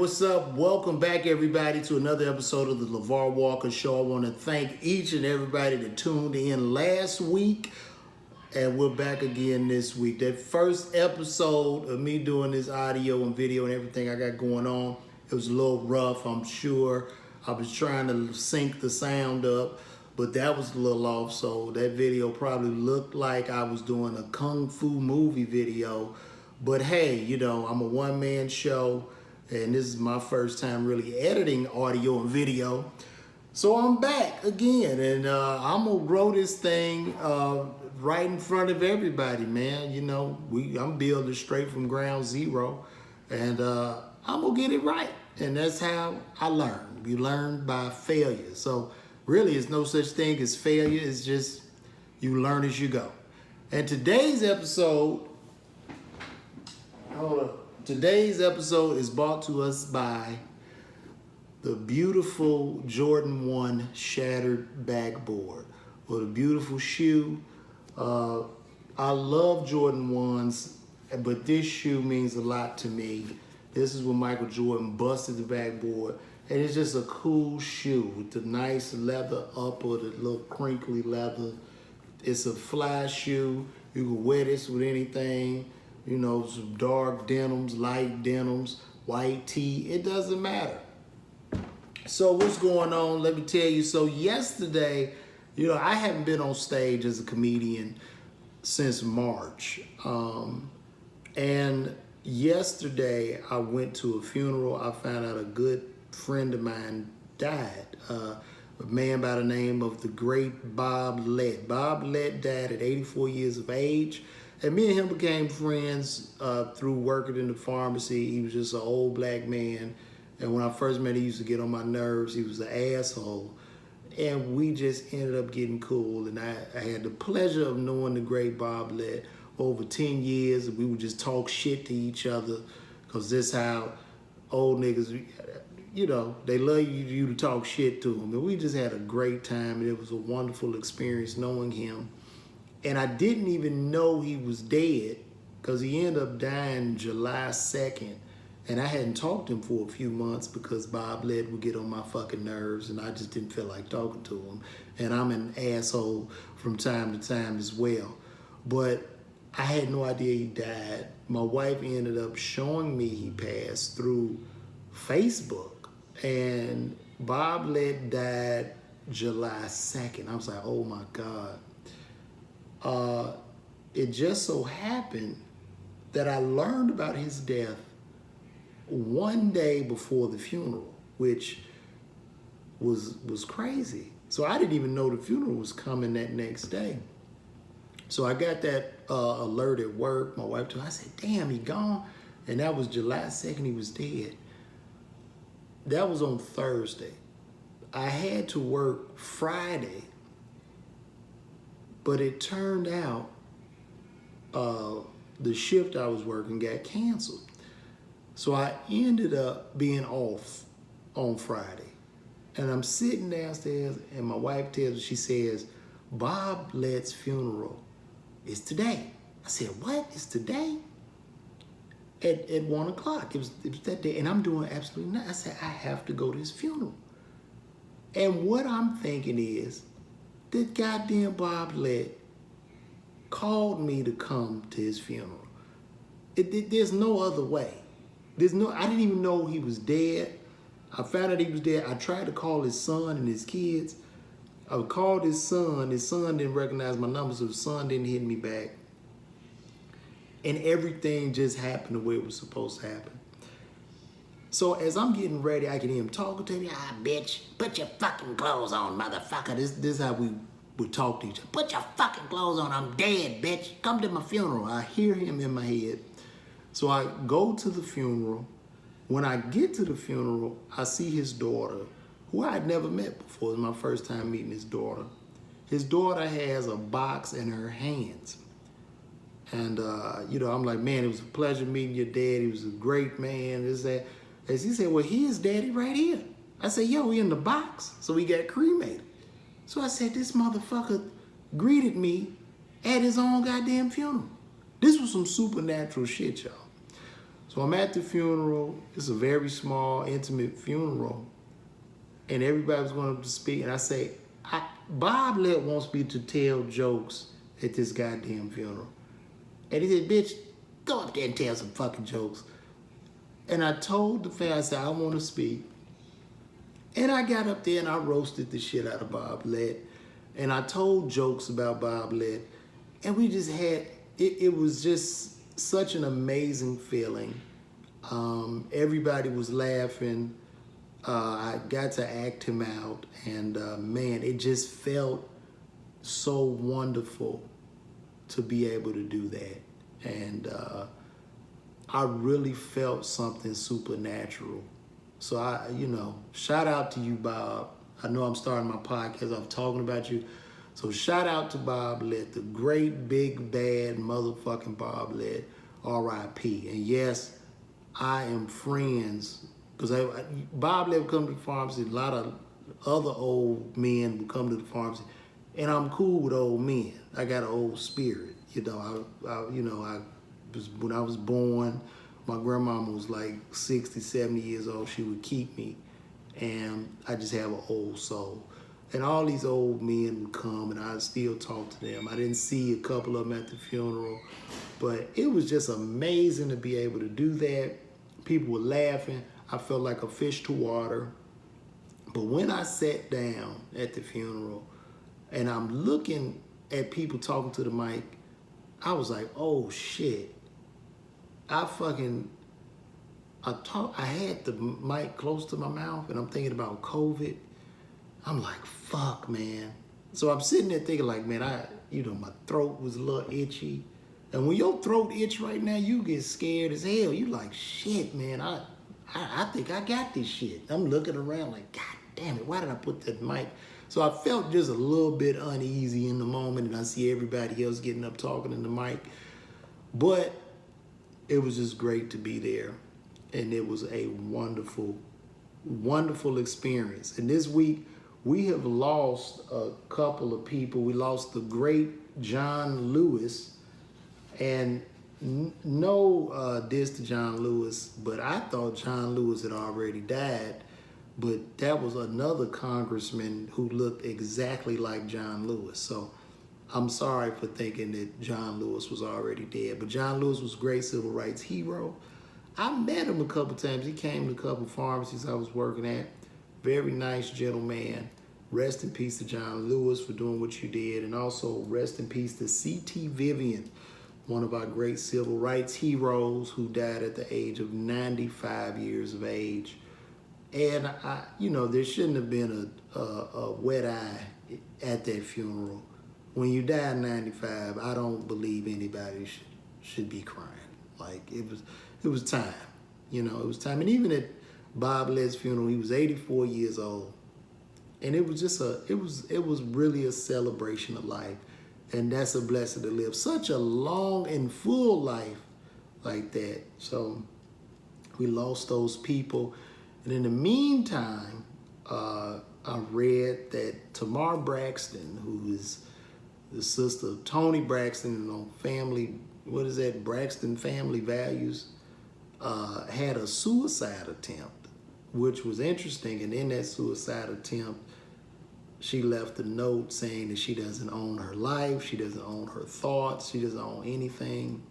what's up? Welcome back, everybody, to another episode of the Lavar Walker Show. I want to thank each and everybody that tuned in last week, and we're back again this week. That first episode of me doing this audio and video and everything I got going on, it was a little rough, I'm sure. I was trying to sync the sound up, but that was a little off, so that video probably looked like I was doing a Kung Fu movie video. But hey, you know, I'm a one-man show, and this is my first time really editing audio and video. So I'm back again, and I'm gonna grow this thing right in front of everybody, man. You know, I'm building straight from ground zero, and I'm gonna get it right. And that's how I learn. You learn by failure. So really, it's no such thing as failure. It's just you learn as you go. And today's episode is brought to us by the beautiful Jordan 1 shattered backboard. What a beautiful shoe. I love Jordan 1s, but this shoe means a lot to me. This is when Michael Jordan busted the backboard, and it's just a cool shoe with the nice leather upper, the little crinkly leather. It's a fly shoe. You can wear this with anything. You know, some dark denims, light denims, white tee, it doesn't matter. So what's going on? Let me tell you. So yesterday, you know, I haven't been on stage as a comedian since March. And yesterday I went to a funeral. I found out a good friend of mine died. A man by the name of the great Bob Lett. Bob Lett died at 84 years of age. And me and him became friends through working in the pharmacy. He was just an old black man. And when I first met him, he used to get on my nerves. He was an asshole. And we just ended up getting cool. And I had the pleasure of knowing the great Bob Lett over 10 years. We would just talk shit to each other, because this how old niggas, you know, they love you to talk shit to them. And we just had a great time. And it was a wonderful experience knowing him. And I didn't even know he was dead, because he ended up dying July 2nd. And I hadn't talked to him for a few months because Bob Lett would get on my fucking nerves, and I just didn't feel like talking to him. And I'm an asshole from time to time as well. But I had no idea he died. My wife ended up showing me he passed through Facebook. And Bob Lett died July 2nd. I was like, oh my God. It just so happened that I learned about his death one day before the funeral, which was crazy. So I didn't even know the funeral was coming that next day. So I got that alert at work. My wife told me, I said, damn, he gone? And that was July 2nd, he was dead. That was on Thursday. I had to work Friday, but it turned out the shift I was working got canceled. So I ended up being off on Friday. And I'm sitting downstairs, and my wife tells me, she says, Bob Lett's funeral is today. I said, what? It's today? At 1 o'clock. It was that day. And I'm doing absolutely nothing. I said, I have to go to his funeral. And what I'm thinking is, that goddamn Bob Lett called me to come to his funeral. There's no other way. I didn't even know he was dead. I found out he was dead. I tried to call his son and his kids. I called his son. His son didn't recognize my number, so his son didn't hit me back. And everything just happened the way it was supposed to happen. So as I'm getting ready, I can hear him talking to me. Ah, bitch, put your fucking clothes on, motherfucker. This is how we would talk to each other. Put your fucking clothes on. I'm dead, bitch. Come to my funeral. I hear him in my head. So I go to the funeral. When I get to the funeral, I see his daughter, who I had never met before. It was my first time meeting his daughter. His daughter has a box in her hands. And, you know, I'm like, man, it was a pleasure meeting your dad. He was a great man. This, that. And she said, well, here's daddy right here. I said, yo, he in the box. So he got cremated. So I said, this motherfucker greeted me at his own goddamn funeral. This was some supernatural shit, y'all. So I'm at the funeral. It's a very small, intimate funeral. And everybody was going up to speak. And I say, Bob Lett wants me to tell jokes at this goddamn funeral. And he said, bitch, go up there and tell some fucking jokes. And I told the family, I said, I want to speak. And I got up there and I roasted the shit out of Bob Lett. And I told jokes about Bob Lett. And we just had, it was just such an amazing feeling. Everybody was laughing. I got to act him out. And man, it just felt so wonderful to be able to do that. And I really felt something supernatural. So shout out to you, Bob. I know I'm starting my podcast off talking about you. So shout out to Bob Lett, the great, big, bad motherfucking Bob Lett, R.I.P. And yes, I am friends, because Bob Lett would come to the pharmacy, a lot of other old men would come to the pharmacy, and I'm cool with old men. I got an old spirit, when I was born, my grandmama was like 60, 70 years old. She would keep me, and I just have an old soul. And all these old men would come, and I'd still talk to them. I didn't see a couple of them at the funeral, but it was just amazing to be able to do that. People were laughing. I felt like a fish to water. But when I sat down at the funeral, and I'm looking at people talking to the mic, I was like, oh shit. I had the mic close to my mouth, and I'm thinking about COVID. I'm like, fuck, man. So I'm sitting there thinking like, man, my throat was a little itchy. And when your throat itch right now, you get scared as hell. You like, shit, man, I think I got this shit. I'm looking around like, God damn it, why did I put that mic? So I felt just a little bit uneasy in the moment, and I see everybody else getting up talking in the mic. But it was just great to be there. And it was a wonderful, wonderful experience. And this week, we have lost a couple of people. We lost the great John Lewis, and no diss to John Lewis, but I thought John Lewis had already died, but that was another congressman who looked exactly like John Lewis. So I'm sorry for thinking that John Lewis was already dead, but John Lewis was a great civil rights hero. I met him a couple times. He came to a couple pharmacies I was working at. Very nice gentleman. Rest in peace to John Lewis for doing what you did. And also rest in peace to C.T. Vivian, one of our great civil rights heroes who died at the age of 95 years of age. And, there shouldn't have been a wet eye at that funeral. When you die at 95, I don't believe anybody should be crying. Like, it was time. It was time. And even at Bob Lett's funeral, he was 84 years old. And it was just it was really a celebration of life. And that's a blessing to live such a long and full life like that. So we lost those people. And in the meantime, I read that Tamar Braxton, who is the sister of Tony Braxton on Braxton Family Values, had a suicide attempt, which was interesting. And in that suicide attempt, she left a note saying that she doesn't own her life, she doesn't own her thoughts, she doesn't own anything.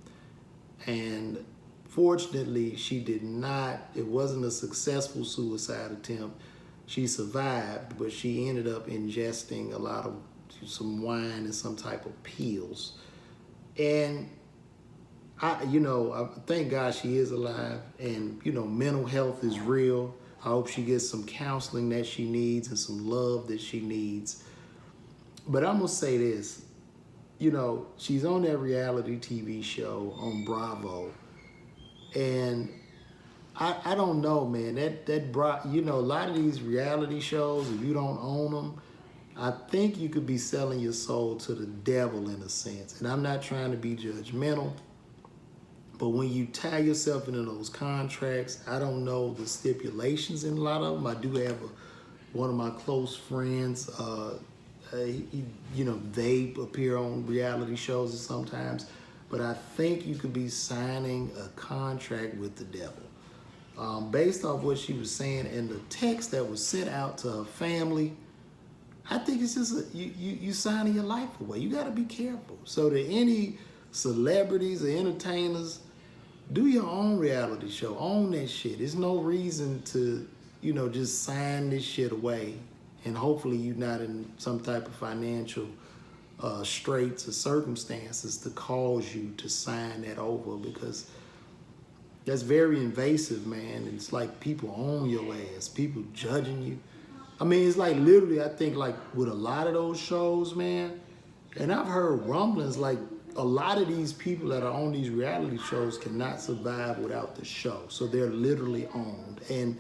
And fortunately, she did not, it wasn't a successful suicide attempt. She survived, but she ended up ingesting some wine and some type of pills. And I thank God she is alive, and mental health is real. I hope she gets some counseling that she needs and some love that she needs. But I'm gonna say this, she's on that reality TV show on Bravo, and I don't know, man. A lot of these reality shows, if you don't own them, I think you could be selling your soul to the devil in a sense. And I'm not trying to be judgmental, but when you tie yourself into those contracts, I don't know the stipulations in a lot of them. I do have one of my close friends, they appear on reality shows sometimes, but I think you could be signing a contract with the devil. Based off what she was saying and the text that was sent out to her family, I think it's just you signing your life away. You got to be careful. So to any celebrities or entertainers, do your own reality show. Own that shit. There's no reason to, just sign this shit away. And hopefully you're not in some type of financial straits or circumstances to cause you to sign that over, because that's very invasive, man. And it's like people own your ass. People judging you. I mean, it's like literally, I think like with a lot of those shows, man, and I've heard rumblings like a lot of these people that are on these reality shows cannot survive without the show. So they're literally owned. And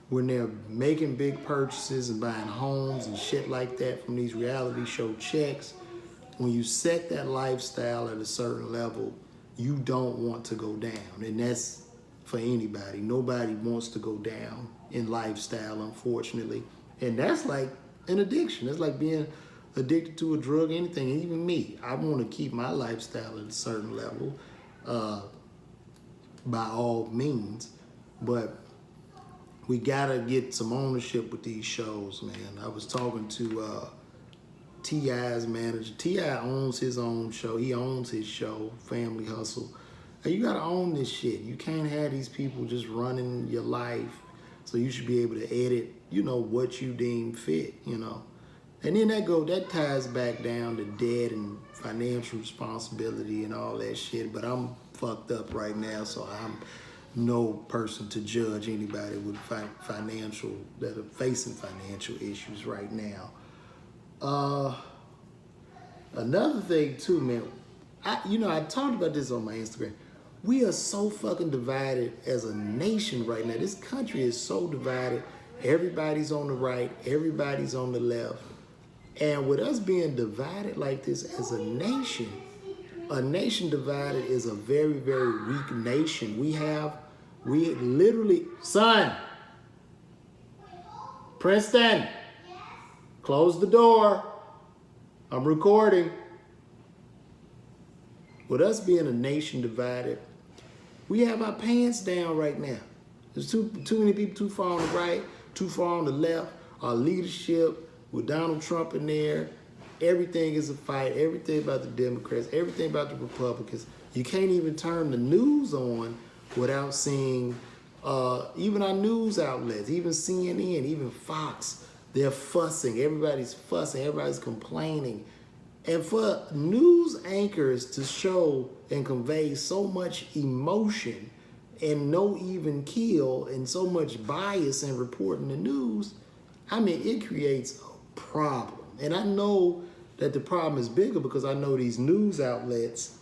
when they're making big purchases and buying homes and shit like that from these reality show checks, when you set that lifestyle at a certain level, you don't want to go down. And that's for anybody. Nobody wants to go down in lifestyle, unfortunately. And that's like an addiction. It's like being addicted to a drug, anything. And even me, I want to keep my lifestyle at a certain level, by all means. But we gotta get some ownership with these shows, man. I was talking to T.I.'s manager. T.I. owns his own show. He owns his show, Family Hustle. And you gotta own this shit. You can't have these people just running your life. So you should be able to edit, what you deem fit, And then that ties back down to debt and financial responsibility and all that shit. But I'm fucked up right now, so I'm no person to judge anybody with that are facing financial issues right now. Another thing too, man, I talked about this on my Instagram. We are so fucking divided as a nation right now. This country is so divided. Everybody's on the right, everybody's on the left. And with us being divided like this as a nation divided is a very, very weak nation. We literally, son, Princeton, close the door. I'm recording. With us being a nation divided, we have our pants down right now. There's too many people too far on the right, too far on the left. Our leadership with Donald Trump in there, everything is a fight. Everything about the Democrats, everything about the Republicans. You can't even turn the news on without seeing even our news outlets, even CNN, even Fox. They're fussing. Everybody's fussing. Everybody's complaining. And for news anchors to show and convey so much emotion and no even keel and so much bias in reporting the news, I mean, it creates a problem. And I know that the problem is bigger because I know these news outlets,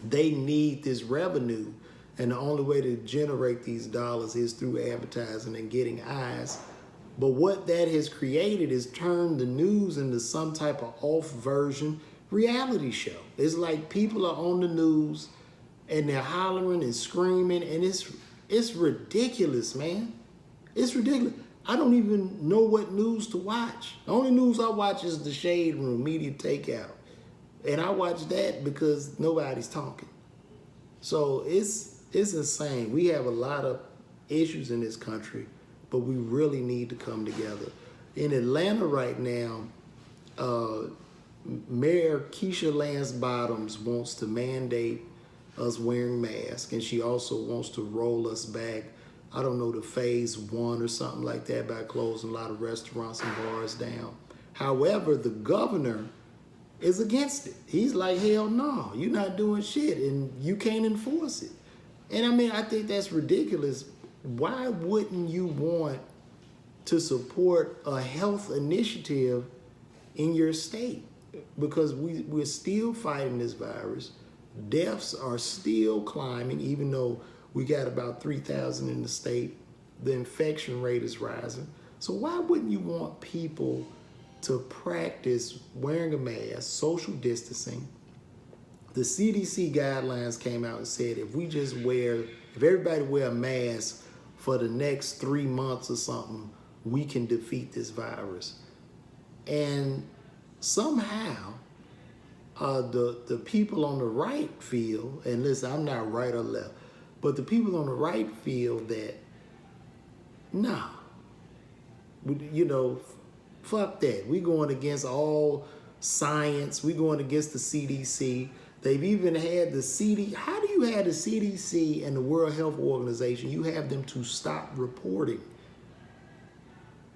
they need this revenue. And the only way to generate these dollars is through advertising and getting eyes. But what that has created is turned the news into some type of off-version reality show. It's like people are on the news and they're hollering and screaming, and it's ridiculous, man. It's ridiculous. I don't even know what news to watch. The only news I watch is the Shade Room, Media Takeout. And I watch that because nobody's talking. So it's insane. We have a lot of issues in this country, but we really need to come together. In Atlanta right now, Mayor Keisha Lance Bottoms wants to mandate us wearing masks, and she also wants to roll us back, I don't know, to phase 1 or something like that, by closing a lot of restaurants and bars down. However, the governor is against it. He's like, hell no, you're not doing shit, and you can't enforce it. And I mean, I think that's ridiculous. Why wouldn't you want to support a health initiative in your state? Because we're still fighting this virus. Deaths are still climbing, even though we got about 3,000 in the state. The infection rate is rising. So why wouldn't you want people to practice wearing a mask, social distancing? The CDC guidelines came out and said if everybody wear a mask for the next 3 months or something, we can defeat this virus. And somehow, the people on the right feel, and listen, I'm not right or left, but the people on the right feel that, nah, you know, fuck that. We going against all science. We going against the CDC. They've even had the CD. How do you have the CDC and the World Health Organization? You have them to stop reporting.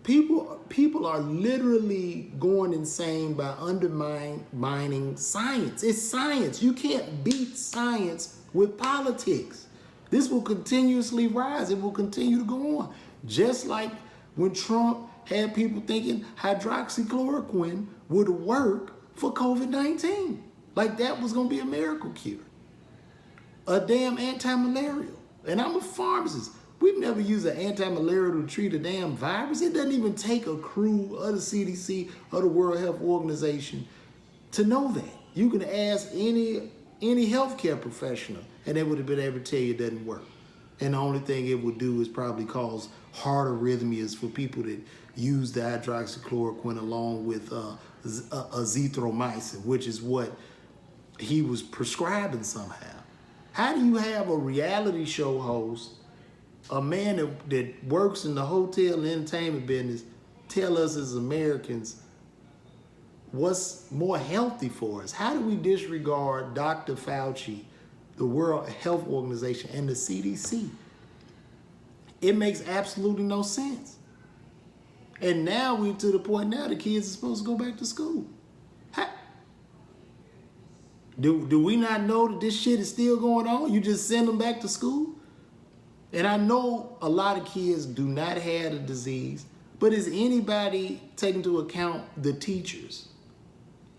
People are literally going insane by undermining science. It's science. You can't beat science with politics. This will continuously rise. It will continue to go on. Just like when Trump had people thinking hydroxychloroquine would work for COVID-19. Like that was going to be a miracle cure. A damn anti-malarial. And I'm a pharmacist. We've never used an anti-malarial to treat a damn virus. It doesn't even take a crew of the CDC or the World Health Organization to know that. You can ask any healthcare professional and they would have been able to tell you it doesn't work. And the only thing it would do is probably cause heart arrhythmias for people that use the hydroxychloroquine along with azithromycin, which is what he was prescribing somehow. How do you have a reality show host, a man that works in the hotel and entertainment business, tell us as Americans what's more healthy for us? How do we disregard Dr. Fauci, the World Health Organization, and the CDC? It makes absolutely no sense. And now we're to the point now the kids are supposed to go back to school. Do we not know that this shit is still going on? You just send them back to school? And I know a lot of kids do not have the disease, but is anybody taking into account the teachers,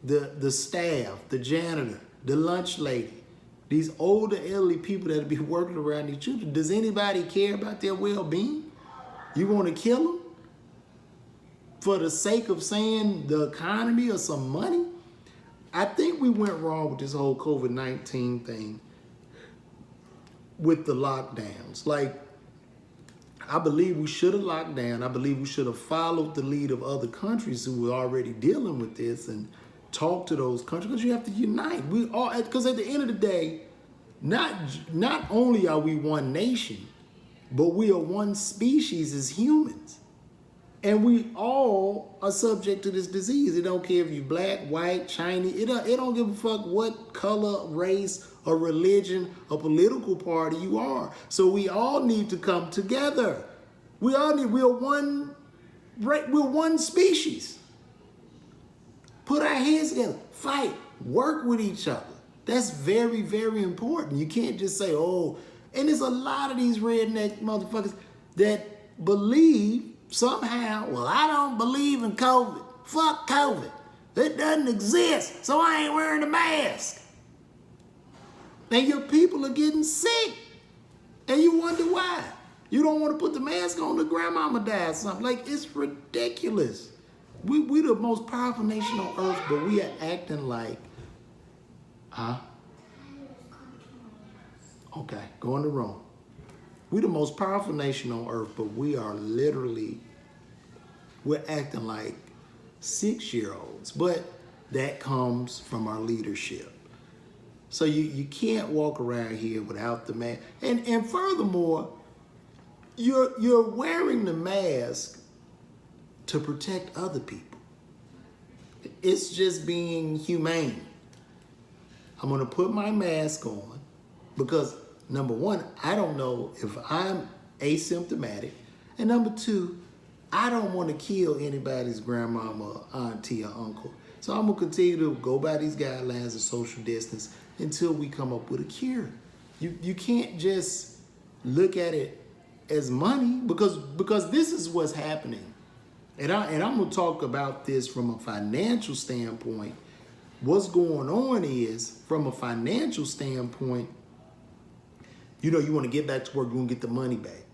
the staff, the janitor, the lunch lady, these older elderly people that be working around these children? Does anybody care about their well-being? You want to kill them for the sake of saying the economy or some money? I think we went wrong with this whole COVID-19 thing with the lockdowns. Like, I believe we should have locked down. I believe we should have followed the lead of other countries who were already dealing with this and talked to those countries, because you have to unite. We all, because at the end of the day, not only are we one nation, but we are one species as humans. And we all are subject to this disease. It don't care if you're black, white, Chinese. It don't give a fuck what color, race, or religion, or political party you are. So we all need to come together. We're one species. Put our hands together, fight, work with each other. That's very, very important. You can't just say, oh, and there's a lot of these redneck motherfuckers that believe somehow, well, I don't believe in COVID. Fuck COVID. It doesn't exist, so I ain't wearing a mask. And your people are getting sick. And you wonder why. You don't want to put the mask on, the grandmama died or something. Like, it's ridiculous. We the most powerful nation on earth, but we are acting like, huh? Okay, go in the room. We're the most powerful nation on earth, but we are literally, we're acting like 6-year-olds. But that comes from our leadership. So you can't walk around here without the mask. And furthermore, you're wearing the mask to protect other people. It's just being humane. I'm gonna put my mask on because, number one, I don't know if I'm asymptomatic. And number two, I don't want to kill anybody's grandmama, auntie, or uncle. So I'm gonna continue to go by these guidelines of social distance until we come up with a cure. You can't just look at it as money, because this is what's happening. And I'm gonna talk about this from a financial standpoint. What's going on is, from a financial standpoint, you want to get back to work, you want to get the money back.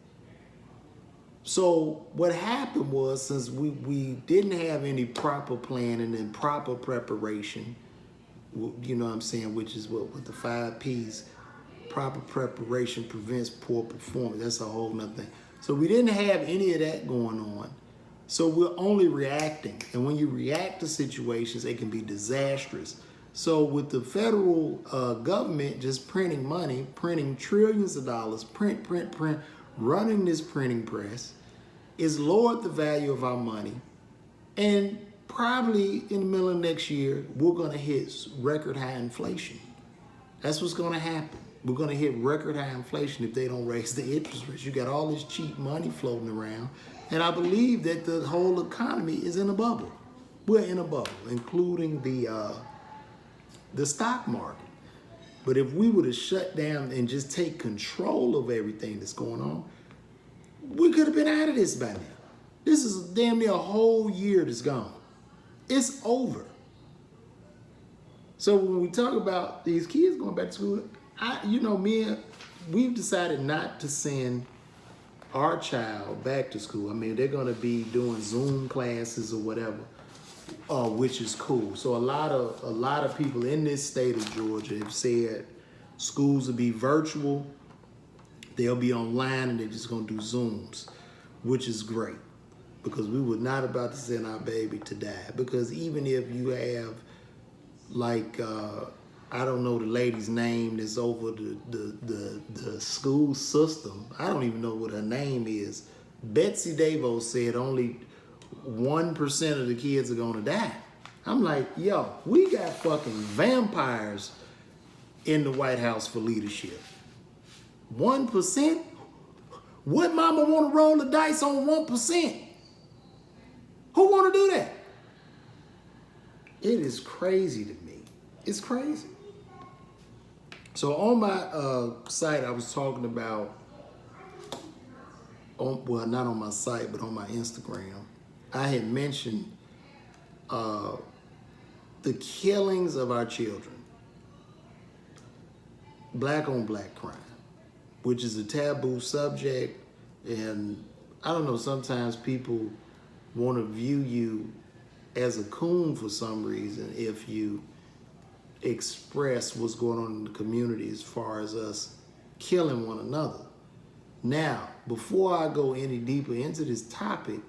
So what happened was, since we didn't have any proper planning and proper preparation, you know what I'm saying, which is what the 5 P's, proper preparation prevents poor performance. That's a whole nother thing. So we didn't have any of that going on. So we're only reacting. And when you react to situations, it can be disastrous. So with the federal government just printing money, printing trillions of dollars, print, running this printing press, is lowered the value of our money. And probably in the middle of next year, we're going to hit record high inflation. That's what's going to happen. We're going to hit record high inflation if they don't raise the interest rates. You got all this cheap money floating around. And I believe that the whole economy is in a bubble. We're in a bubble, including the stock market. But if we were to shut down and just take control of everything that's going on, we could have been out of this by now. This is damn near a whole year that's gone. It's over. So when we talk about these kids going back to school, we've decided not to send our child back to school. I mean, they're going to be doing Zoom classes or whatever, which is cool. So a lot of people in this state of Georgia have said schools will be virtual, they'll be online, and they're just going to do Zooms, which is great, because we were not about to send our baby to die. Because even if you have, like, I don't know the lady's name that's over the school system. I don't even know what her name is. Betsy DeVos said only 1% of the kids are gonna die. I'm like, yo, we got fucking vampires in the White House for leadership. 1%? What mama wanna roll the dice on 1%? Who wanna do that? It is crazy to me. It's crazy. So on my site, I was talking about, well, not on my site, but on my Instagram, I had mentioned the killings of our children, black on black crime, which is a taboo subject. And I don't know, sometimes people want to view you as a coon for some reason if you express what's going on in the community as far as us killing one another. Now, before I go any deeper into this topic,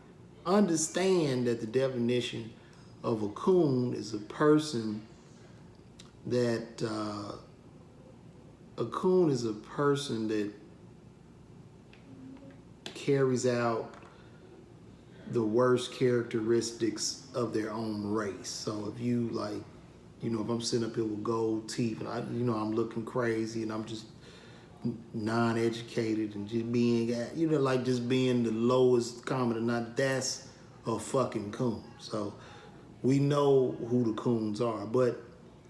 understand that the definition of a coon is a person that carries out the worst characteristics of their own race. So if you if I'm sitting up here with gold teeth and I'm looking crazy and I'm just non-educated and just being, just being the lowest common denominator, that's a fucking coon. So we know who the coons are. But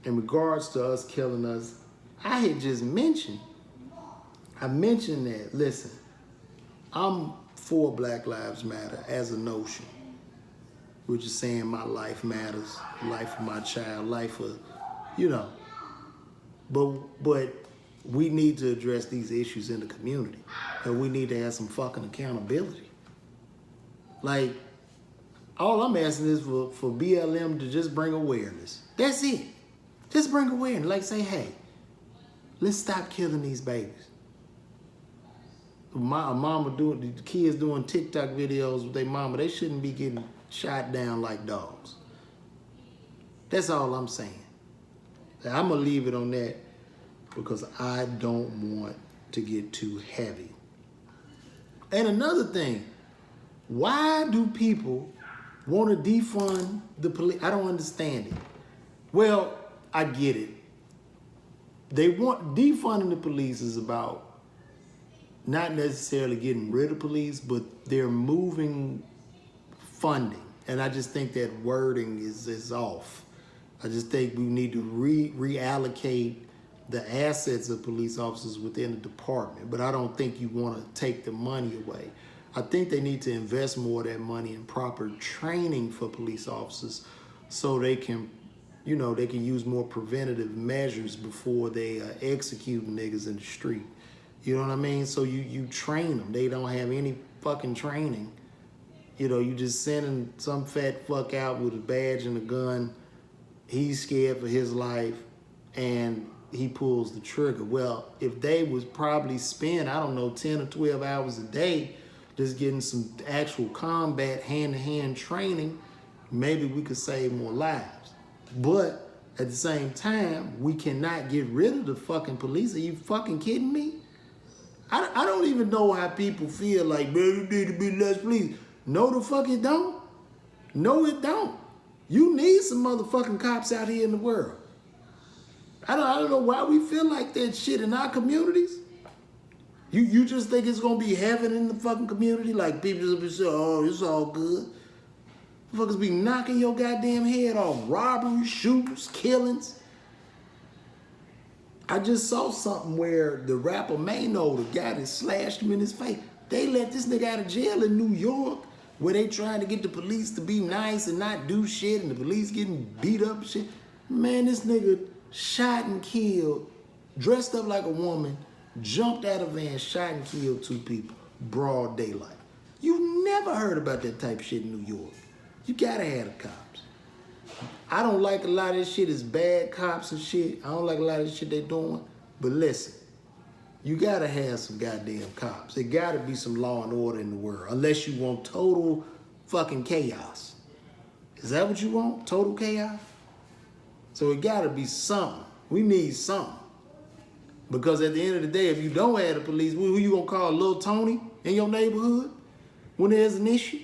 in regards to us killing us, I had just mentioned that, listen, I'm for Black Lives Matter as a notion, which is saying my life matters, life of my child, life of, but we need to address these issues in the community, and we need to have some fucking accountability. Like, all I'm asking is for BLM to just bring awareness. That's it. Just bring awareness. Like, say, hey, let's stop killing these babies. The kids doing TikTok videos with their mama, they shouldn't be getting shot down like dogs. That's all I'm saying. I'm going to leave it on that because I don't want to get too heavy. And another thing, why do people want to defund the police? I don't understand it. Well, I get it. Defunding the police is about not necessarily getting rid of police, but they're moving funding. And I just think that wording is off. I just think we need to reallocate the assets of police officers within the department. But I don't think you want to take the money away. I think they need to invest more of that money in proper training for police officers so they can use more preventative measures before they execute niggas in the street. You know what I mean? So you train them. They don't have any fucking training. You just sending some fat fuck out with a badge and a gun. He's scared for his life, and he pulls the trigger. Well, if they was probably spend, 10 or 12 hours a day just getting some actual combat hand-to-hand training, maybe we could save more lives. But At the same time, we cannot get rid of the fucking police. Are you fucking kidding me? I don't even know how people feel like, man, there need to be less police. No, the fuck it don't. No, it don't. You need some motherfucking cops out here in the world. I don't know why we feel like that shit in our communities. You just think it's gonna be heaven in the fucking community? Like people just be saying, oh, it's all good. Motherfuckers be knocking your goddamn head off. Robberies, shootings, killings. I just saw something where the rapper Mano, the guy that slashed him in his face, they let this nigga out of jail in New York where they trying to get the police to be nice and not do shit and the police getting beat up and shit. Man, this nigga shot and killed, dressed up like a woman, jumped out of a van, shot and killed 2 people, broad daylight. You never heard about that type of shit in New York. You gotta have the cops. I don't like a lot of this shit. It's bad cops and shit. I don't like a lot of this shit they doing. But listen, you gotta have some goddamn cops. There gotta be some law and order in the world. Unless you want total fucking chaos. Is that what you want? Total chaos? So it gotta be something. We need something. Because at the end of the day, if you don't have the police, who you gonna call Lil Tony in your neighborhood when there's an issue?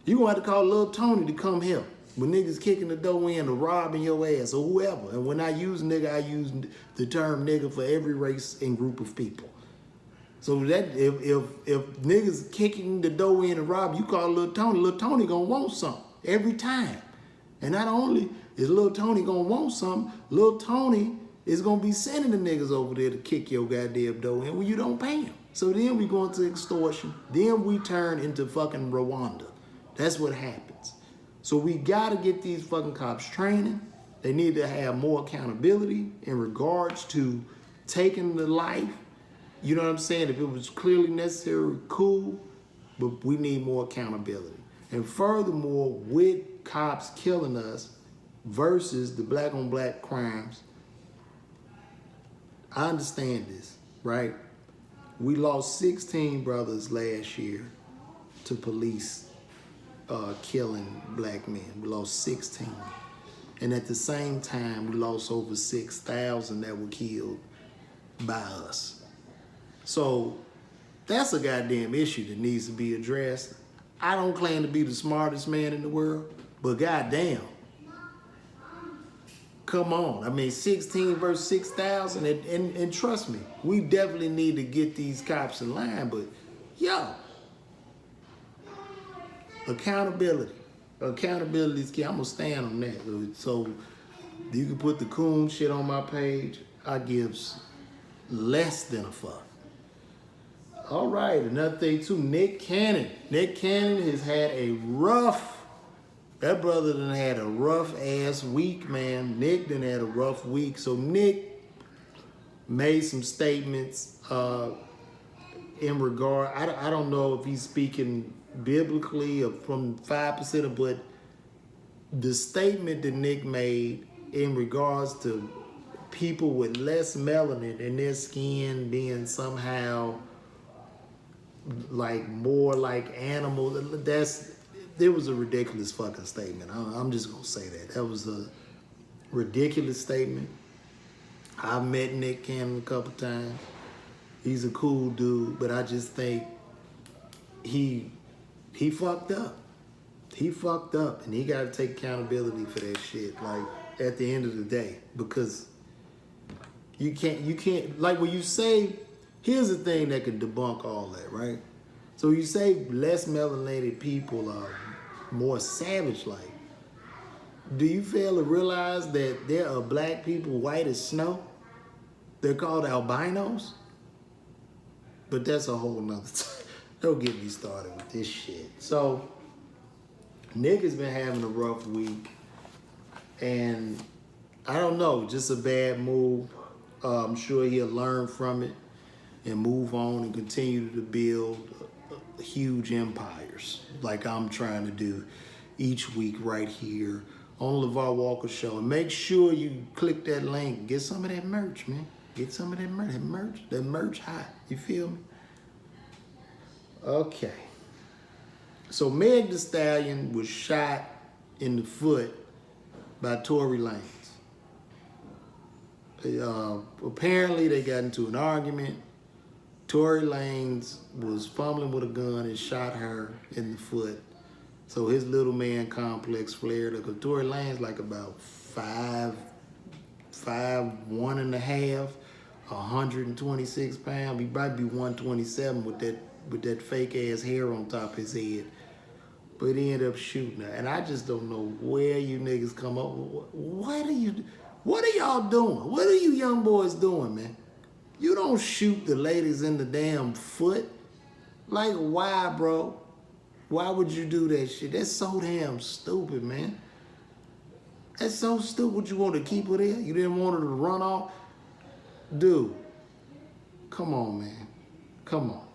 You gonna have to call Lil Tony to come help. When niggas kicking the door in or robbing your ass or whoever. And when I use nigga, I use the term nigga for every race and group of people. So that if niggas kicking the door in and rob, you call Lil Tony gonna want something every time. And not only is Lil Tony gonna want something, Lil Tony is gonna be sending the niggas over there to kick your goddamn door in when you don't pay him. So then we go into extortion. Then we turn into fucking Rwanda. That's what happens. So we gotta get these fucking cops training. They need to have more accountability in regards to taking the life. You know what I'm saying? If it was clearly necessary, cool, but we need more accountability. And furthermore, with cops killing us versus the black on black crimes, I understand this, right? We lost 16 brothers last year to police killing black men. We lost 16. And at the same time, we lost over 6,000 that were killed by us. So that's a goddamn issue that needs to be addressed. I don't claim to be the smartest man in the world, but goddamn, come on. I mean, 16 versus 6,000, and trust me, we definitely need to get these cops in line, but yo, accountability. Accountability is key. I'm gonna stand on that. So you can put the coon shit on my page. I gives less than a fuck. All right, another thing too, Nick Cannon. Nick Cannon has had that brother done had a rough ass week, man. Nick done had a rough week. So Nick made some statements in regard, I don't know if he's speaking biblically or from 5%, but the statement that Nick made in regards to people with less melanin in their skin being somehow like more like animals, there was a ridiculous fucking statement. I'm just gonna say that. That was a ridiculous statement. I've met Nick Cannon a couple times. He's a cool dude, but I just think he fucked up. He fucked up, and he got to take accountability for that shit. Like at the end of the day, because you can't like when you say. Here's the thing that can debunk all that, right? So you say less melanated people are more savage-like. Do you fail to realize that there are black people white as snow? They're called albinos. But that's a whole nother time. Don't get me started with this shit. So Nick has been having a rough week, and I don't know, just a bad move. I'm sure he'll learn from it and move on and continue to build huge empires like I'm trying to do each week right here on Lavar Walker Show. And make sure you click that link. Get some of that merch, man. Get some of that merch. That merch hot. You feel me? Okay. So Meg Thee Stallion was shot in the foot by Tory Lanez. Apparently they got into an argument. Tory Lanez was fumbling with a gun and shot her in the foot. So his little man complex flared up. Because Tory Lanez like about 5'1 and a half, 126 pounds. He might be 127 with that fake ass hair on top of his head. But he ended up shooting her. And I just don't know where you niggas come up with. What are y'all doing? What are you young boys doing, man? You don't shoot the ladies in the damn foot. Like, why, bro? Why would you do that shit? That's so damn stupid, man. That's so stupid. You want to keep her there? You didn't want her to run off? Dude, come on, man. Come on.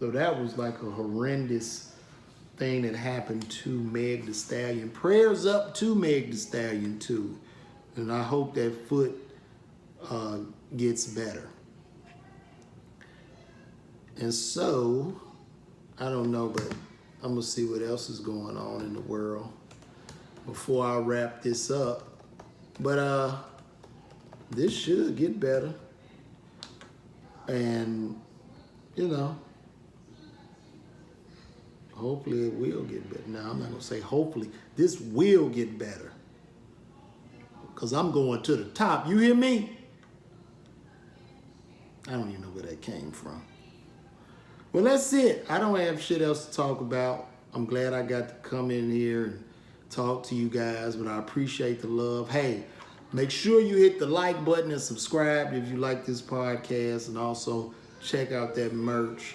So that was like a horrendous thing that happened to Meg Thee Stallion. Prayers up to Meg Thee Stallion, too. And I hope that foot gets better. And so, I don't know, but I'm going to see what else is going on in the world before I wrap this up. But this should get better. And, you know, hopefully it will get better. Now, I'm not going to say hopefully. This will get better. Because I'm going to the top. You hear me? I don't even know where that came from. Well, that's it. I don't have shit else to talk about. I'm glad I got to come in here and talk to you guys, but I appreciate the love. Hey, make sure you hit the like button and subscribe if you like this podcast, and also check out that merch.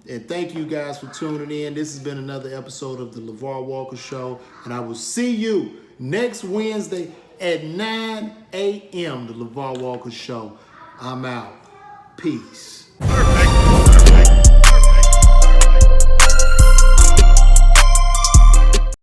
And thank you guys for tuning in. This has been another episode of the Lavar Walker Show, and I will see you next Wednesday at 9 a.m. The Lavar Walker Show. I'm out. Peace.